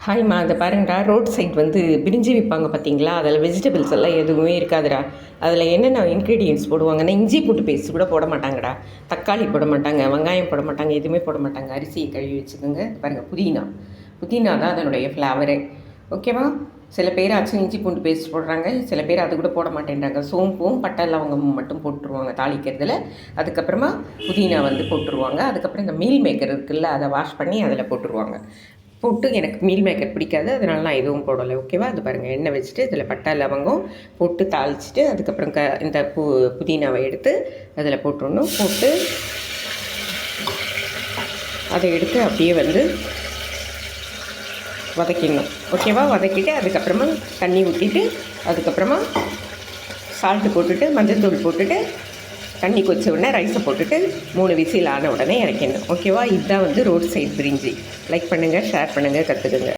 ஹாய்மா, அதை பாருங்கடா. Road side வந்து பிரிஞ்சி விற்பாங்க பார்த்தீங்களா? அதில் வெஜிடபிள்ஸ் எல்லாம் எதுவுமே இருக்காதுடா. அதில் என்னென்ன இன்க்ரீடியன்ட்ஸ் போடுவாங்கன்னா, இஞ்சி பூண்டு பேஸ்ட் கூட போட மாட்டாங்கடா, தக்காளி போட மாட்டாங்க, வெங்காயம் போட மாட்டாங்க, எதுவுமே போட மாட்டாங்க. அரிசியை கழுவி வச்சுக்கோங்க. பாருங்கள், புதினா தான் அதனுடைய ஃப்ளேவரே. ஓகேவா? சில பேர் இஞ்சி பூண்டு பேஸ்ட் போடுறாங்க, சில பேர் அது கூட போட மாட்டேன்றாங்க. சோம்பும் பட்டை லவங்கமும் மட்டும் போட்டுருவாங்க தாளிக்கிறதுல. அதுக்கப்புறமா புதினா வந்து போட்டுருவாங்க. அதுக்கப்புறம் இந்த மீல் மேக்கர் இருக்குல்ல, அதை வாஷ் பண்ணி அதில் போட்டுருவாங்க. போட்டு எனக்கு மீல் மேக்கர் பிடிக்காது, அதனால நான் எதுவும் போடலை. ஓகேவா? அது பாருங்கள், எண்ணெய் வச்சுட்டு இதில் பட்டை லவங்கம் போட்டு தாளிச்சிட்டு அதுக்கப்புறம் இந்த புதினாவை எடுத்து அதில் போட்டுடணும். போட்டு அதை எடுத்து அப்படியே வந்து வதக்கிடணும். ஓகேவா? வதக்கிட்டு அதுக்கப்புறமா தண்ணி ஊற்றிட்டு அதுக்கப்புறமா சால்ட்டு போட்டுட்டு மஞ்சள் தூள் போட்டுட்டு தண்ணி கொதிச்ச உடனே ரைஸை போட்டுட்டு 3 விசில் ஆன உடனே இறக்கிடணும். ஓகேவா? இதுதான் வந்து ரோட் சைட் பிரிஞ்சி. லைக் பண்ணுங்கள், ஷேர் பண்ணுங்கள், கற்றுக்குங்க.